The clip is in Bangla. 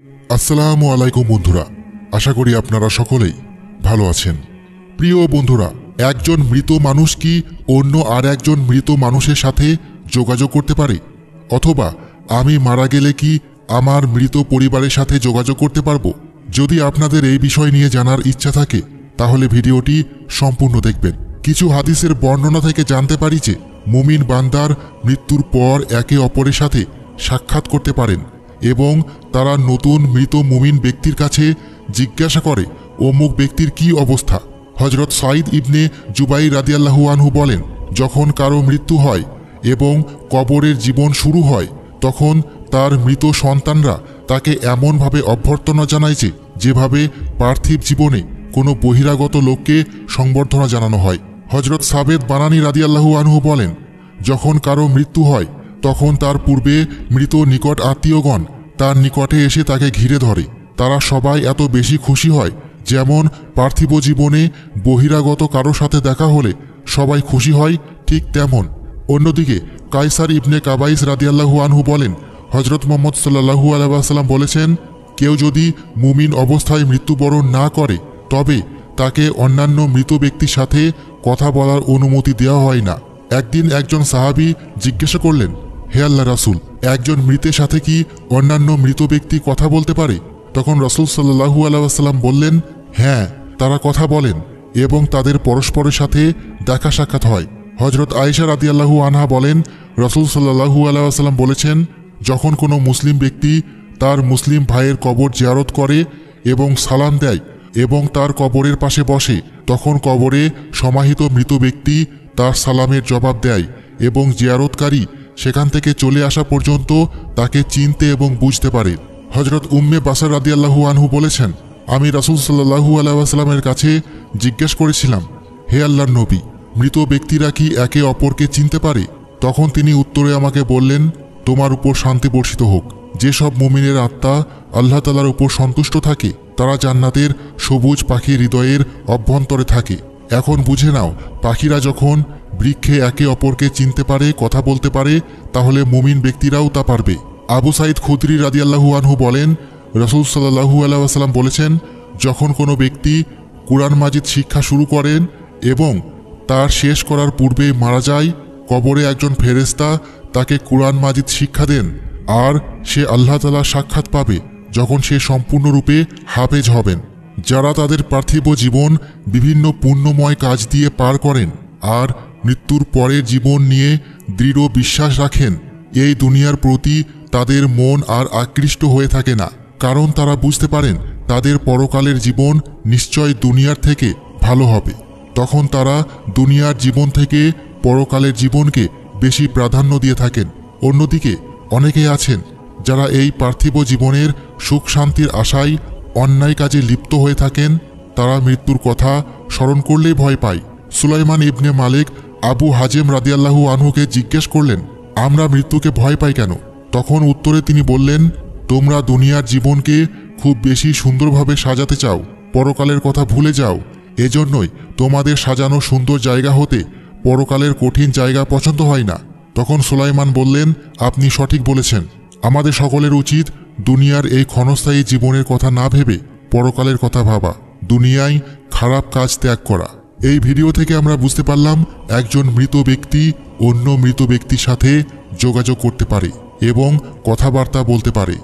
আসসালামু আলাইকুম বন্ধুরা, আশা করি আপনারা সকলেই ভালো আছেন। প্রিয় বন্ধুরা, একজন মৃত মানুষ কি অন্য আর একজন মৃত মানুষের সাথে যোগাযোগ করতে পারে? অথবা আমি মারা গেলে কি আমার মৃত পরিবারের সাথে যোগাযোগ করতে পারবো? যদি আপনাদের এই বিষয় নিয়ে জানার ইচ্ছা থাকে তাহলে ভিডিওটি সম্পূর্ণ দেখবেন। কিছু হাদিসের বর্ণনা থেকে জানতে পারি যে মুমিন বান্দার মৃত্যুর পর একে অপরের সাথে সাক্ষাৎ করতে পারেন এবং তারা নতুন মৃত মুমিন ব্যক্তির কাছে জিজ্ঞাসা করে অমুক ব্যক্তির কি অবস্থা। হযরত সাঈদ ইবনে জুবাইর রাদিয়াল্লাহু আনহু বলেন, যখন কারো মৃত্যু হয় এবং কবরের জীবন শুরু হয় তখন তার মৃত সন্তানরা তাকে এমনভাবে অভ্যর্থনা জানায় যেভাবে পার্থিব জীবনে কোনো বহিরাগত লোককে সংবর্ধনা জানানো হয়। হযরত সাবেদ বানানী রাদিয়াল্লাহু আনহু বলেন, যখন কারো মৃত্যু হয় তখন তার পূর্বে মৃত নিকট আত্মীয়গণ তার নিকটে এসে তাকে ঘিরে ধরে। তারা সবাই এত বেশি খুশি হয় যেমন পার্থিব জীবনে বহিরাগত কারো সাথে দেখা হলে সবাই খুশি হয়, ঠিক তেমন। অন্যদিকে কায়সার ইবনে কাবাইস রাদিয়াল্লাহু আনহু বলেন, হযরত মুহাম্মদ সাল্লাল্লাহু আলাইহি ওয়াসাল্লাম বলেছেন, কেউ যদি মুমিন অবস্থায় মৃত্যুবরণ না করে তবে তাকে অন্যান্য মৃত ব্যক্তির সাথে কথা বলার অনুমতি দেওয়া হয় না। একদিন একজন সাহাবী জিজ্ঞাসা করলেন, হে আল্লাহ রাসূল, একজন মৃতের সাথে কি অন্যান্য মৃত ব্যক্তি কথা বলতে পারে? তখন রাসূল সাল্লাল্লাহু আলাইহি ওয়াসাল্লাম বললেন, হ্যাঁ, তারা কথা বলেন এবং তাদের পরস্পরের সাথে দেখা সাক্ষাৎ হয়। হযরত আয়েশা রাদিয়াল্লাহু আনহা বলেন, রাসূল সাল্লাল্লাহু আলাইহি ওয়াসাল্লাম বলেছেন, যখন কোনো মুসলিম ব্যক্তি তার মুসলিম ভাইয়ের কবর জিয়ারত করে এবং সালাম দেয় এবং তার কবরের পাশে বসে, তখন কবরে সমাহিত মৃত ব্যক্তি তার সালামের জবাব দেয় এবং জিয়ারতকারী সেখান থেকে চলে আসা পর্যন্ত তাকে চিনতে এবং বুঝতে পারে। হযরত উম্মে বাসার রাদিয়াল্লাহু আনহু বলেছেন, আমি রাসূল সাল্লাল্লাহু আলাইহি ওয়াসাল্লামের কাছে জিজ্ঞেস করেছিলাম, হে আল্লাহর নবী, মৃত ব্যক্তিরা কি একে অপরকে চিনতে পারে? তখন তিনি উত্তরে আমাকে বললেন, তোমার উপর শান্তি বর্ষিত হোক। যেসব মুমিনের আত্মা আল্লাহ তাআলার উপর সন্তুষ্ট থাকে তারা জান্নাতের সবুজ পাখির হৃদয়ের অভ্যন্তরে থাকে। এখন বুঝে নাও, পাখিরা যখন বৃক্ষে একে অপরকে চিনতে পারে, কথা বলতে পারে, তাহলে মুমিন ব্যক্তিরাও তা পারবে। আবু সাঈদ খুদরি রাদিয়াল্লাহু আনহু বলেন, রাসূল সাল্লাল্লাহু আলাইহি ওয়াসাল্লাম বলেছেন, যখন কোনো ব্যক্তি কুরআন মাজিদ শিক্ষা শুরু করেন এবং তার শেষ করার পূর্বে মারা যায়, কবরে একজন ফেরেশতা তাকে কুরআন মাজিদ শিক্ষা দেন আর সে আল্লাহ তাআলার সাক্ষাৎ পাবে যখন সে সম্পূর্ণরূপে হাফেজ হবেন। যারা তাদের পার্থিব জীবন বিভিন্ন পুণ্যময় কাজ দিয়ে পার করেন আর মৃত্যুর পরের জীবন নিয়ে দৃঢ় বিশ্বাস রাখেন, এই দুনিয়ার প্রতি তাদের মন আর আকৃষ্ট হয়ে থাকে না, কারণ তারা বুঝতে পারেন তাদের পরকালের জীবন নিশ্চয় দুনিয়ার থেকে ভালো হবে। তখন তারা দুনিয়ার জীবন থেকে পরকালের জীবনকে বেশি প্রাধান্য দিয়ে থাকেন। অন্যদিকে অনেকে আছেন যারা এই পার্থিব জীবনের সুখ শান্তির আশায় অন্যায় কাজে লিপ্ত হয়ে থাকেন। তারা মৃত্যুর কথা স্মরণ করলেই ভয় পায়। সুলাইমান ইবনে মালিক আবু হাজেম রাদিয়াল্লাহু আনহুকে জিজ্ঞেস করলেন, আমরা মৃত্যুকে ভয় পাই কেন? তখন উত্তরে তিনি বললেন, তোমরা দুনিয়ার জীবনকে খুব বেশি সুন্দরভাবে সাজাতে চাও, পরকালের কথা ভুলে যাও, এজন্যই তোমাদের সাজানো সুন্দর জায়গা হতে পরকালের কঠিন জায়গা পছন্দ হয় না। তখন সুলাইমান বললেন, আপনি সঠিক বলেছেন, আমাদের সকলের উচিত দুনিয়ার এই ক্ষণস্থায়ী জীবনের কথা না ভেবে পরকালের কথা ভাবা, দুনিয়ায় খারাপ কাজ ত্যাগ করা। এই ভিডিও থেকে আমরা বুঝতে পারলাম একজন মৃত ব্যক্তি অন্য মৃত ব্যক্তির সাথে যোগাযোগ করতে পারে এবং কথাবার্তা বলতে পারে।